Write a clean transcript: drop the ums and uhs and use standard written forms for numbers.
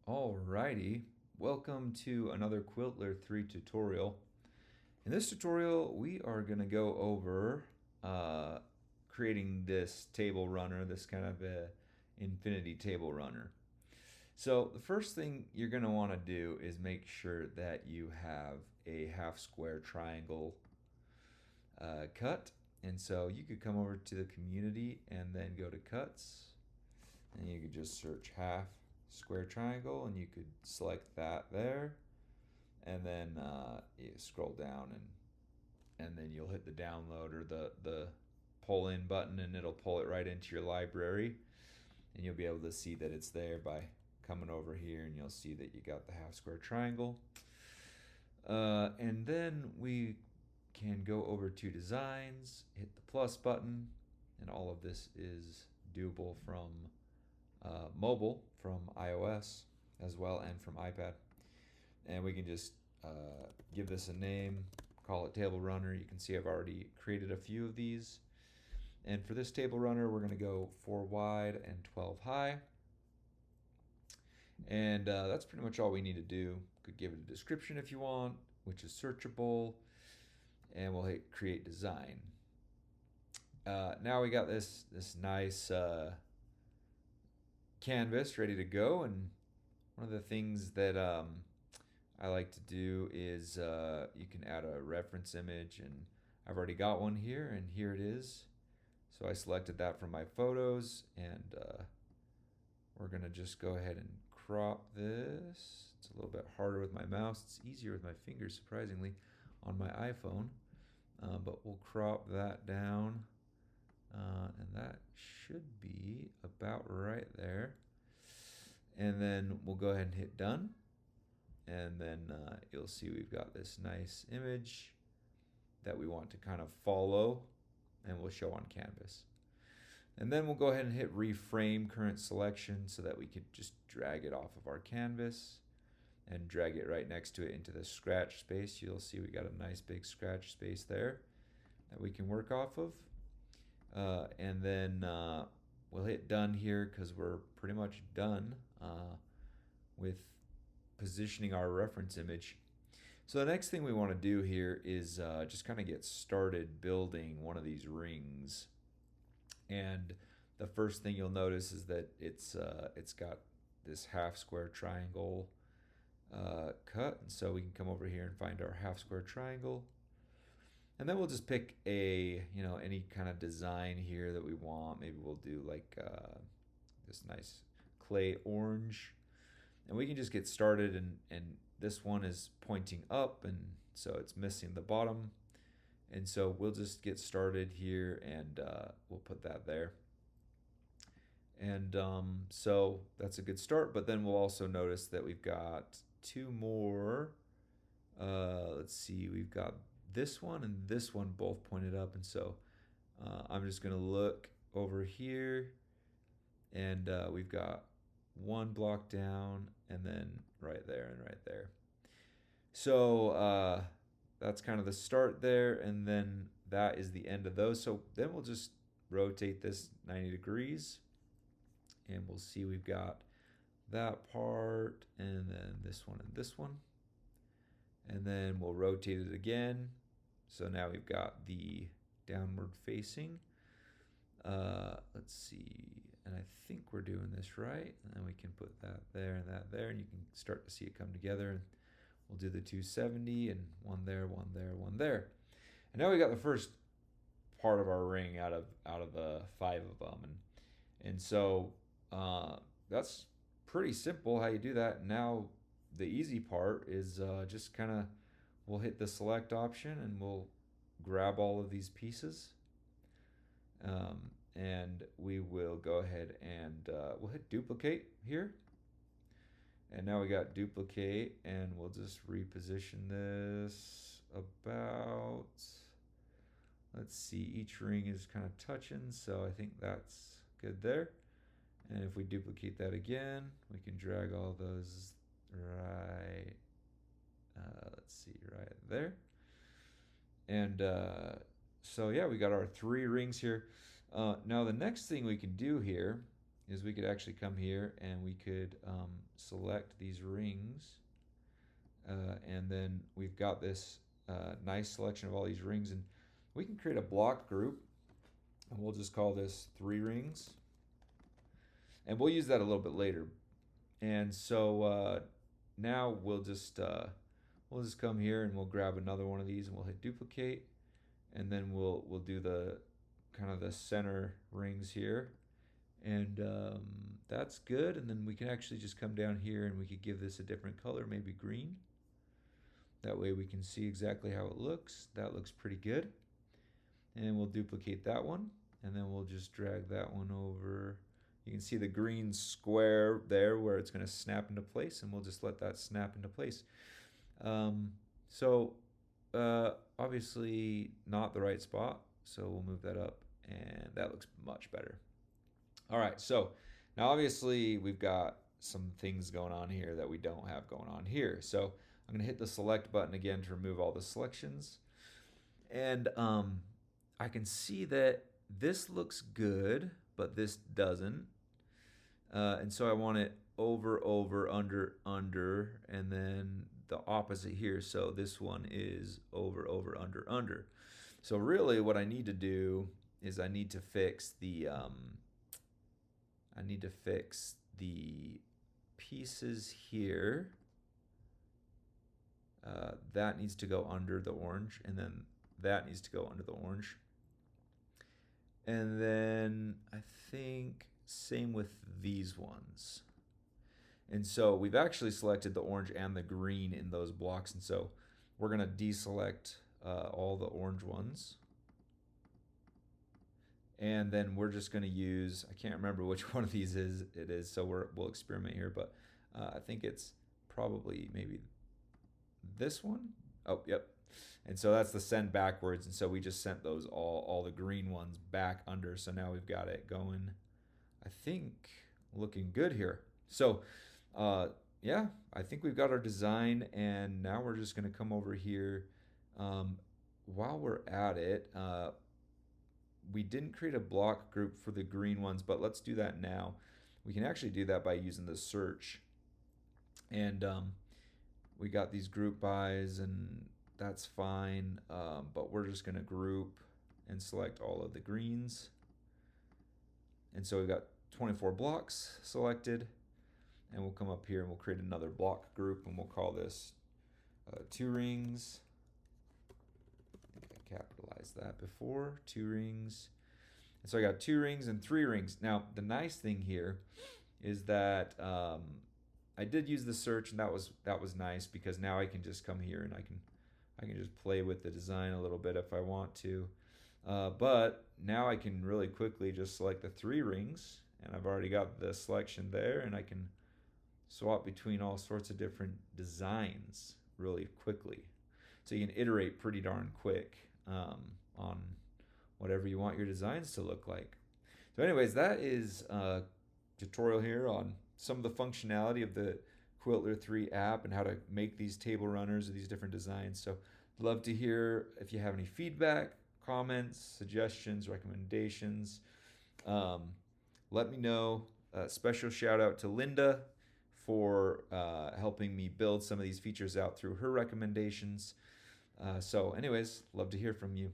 Alrighty, welcome to another Quiltler 3 tutorial. In this tutorial, we are going to go over creating this table runner, this kind of a infinity table runner. So the first thing you're going to want to do is make sure that you have a half square triangle cut. And so you could come over to the community and then go to cuts, and you could just search half square triangle and you could select that there, and then you scroll down and then you'll hit the download or the pull in button, and it'll pull it right into your library, and you'll be able to see that it's there by coming over here, and you'll see that you got the half square triangle. And then we can go over to designs, hit the plus button, and all of this is doable from mobile, from iOS as well, and from iPad. And we can just give this a name, call it table runner. You can see I've already created a few of these. And for this table runner, we're going to go 4 wide and 12 high. And that's pretty much all we need to do. Could give it a description if you want, which is searchable. And we'll hit create design. Now we got this nice canvas ready to go. And one of the things that I like to do is you can add a reference image, and I've already got one here, and here it is. So I selected that from my photos, and we're gonna just go ahead and crop this. It's a little bit harder with my mouse. It's easier with my fingers, surprisingly, on my iPhone. But we'll crop that down, and that should be about right there. And then we'll go ahead and hit done. And then you'll see we've got this nice image that we want to kind of follow, and we'll show on canvas. And then we'll go ahead and hit reframe current selection so that we could just drag it off of our canvas and drag it right next to it into the scratch space. You'll see we got a nice big scratch space there that we can work off of. And then we'll hit done here because we're pretty much done with positioning our reference image. So the next thing we want to do here is just kind of get started building one of these rings. And the first thing you'll notice is that it's got this half square triangle cut. And so we can come over here and find our half square triangle. And then we'll just pick a, any kind of design here that we want. Maybe we'll do like this nice clay orange. And we can just get started, and this one is pointing up, and so it's missing the bottom. And so we'll just get started here, and we'll put that there. And so that's a good start, but then we'll also notice that we've got 2 more. Let's see, we've got this one and this one both pointed up, and so I'm just going to look over here, and we've got 1 block down, and then right there and right there. So that's kind of the start there, and then that is the end of those. So then we'll just rotate this 90 degrees, and we'll see we've got that part, and then this one and this one. And then we'll rotate it again. So now we've got the downward facing. Let's see, and I think we're doing this right. And then we can put that there and that there, and you can start to see it come together. And we'll do the 270, and 1 there, 1 there, 1 there. And now we got the first part of our ring out of 5 of them. And so that's pretty simple how you do that. Now the easy part is just kind of, we'll hit the select option, and we'll grab all of these pieces. And we will go ahead and we'll hit duplicate here. And now we got duplicate, and we'll just reposition this about, let's see, each ring is kind of touching, so I think that's good there. And if we duplicate that again, we can drag all those right, let's see, right there. And so yeah, we got our 3 rings here. Now the next thing we can do here is we could actually come here and we could select these rings, and then we've got this nice selection of all these rings, and we can create a block group, and we'll just call this 3 rings, and we'll use that a little bit later. And so now we'll just come here and we'll grab another one of these and we'll hit duplicate, and then we'll do the kind of the center rings here, and that's good. And then we can actually just come down here and we could give this a different color, maybe green. That way we can see exactly how it looks. That looks pretty good. And we'll duplicate that one, and then we'll just drag that one over. You can see the green square there where it's going to snap into place, and we'll just let that snap into place. Obviously not the right spot, so we'll move that up, and that looks much better. All right, so now obviously we've got some things going on here that we don't have going on here. So I'm going to hit the select button again to remove all the selections, and I can see that this looks good, but this doesn't. And so I want it over, over, under, under, and then the opposite here. So this one is over, over, under, under. So really what I need to do is I need to fix the pieces here. That needs to go under the orange, and then that needs to go under the orange. And then I think same with these ones. And so we've actually selected the orange and the green in those blocks, and so we're going to deselect all the orange ones. And then we're just going to use, I can't remember which one of these it is, so we'll experiment here, but I think it's probably maybe this one. Oh, yep. And so that's the send backwards, and so we just sent those all the green ones back under. So now we've got it going, I think, looking good here. So yeah, I think we've got our design, and now we're just going to come over here. While we're at it, we didn't create a block group for the green ones, but let's do that now. We can actually do that by using the search, and we got these group bys, and that's fine, but we're just going to group and select all of the greens. And so we've got 24 blocks selected, and we'll come up here and we'll create another block group, and we'll call this 2 rings. I think I capitalized that before, 2 rings. And so I got 2 rings and 3 rings. Now the nice thing here is that I did use the search, and that was nice, because now I can just come here and I can just play with the design a little bit if I want to. But now I can really quickly just select the 3 rings, and I've already got the selection there, and I can swap between all sorts of different designs really quickly. So you can iterate pretty darn quick on whatever you want your designs to look like. So anyways, that is a tutorial here on some of the functionality of the Quiltler 3 app and how to make these table runners or these different designs. So I'd love to hear if you have any feedback, comments, suggestions, recommendations. Let me know. Special shout out to Linda for helping me build some of these features out through her recommendations. So anyways, love to hear from you.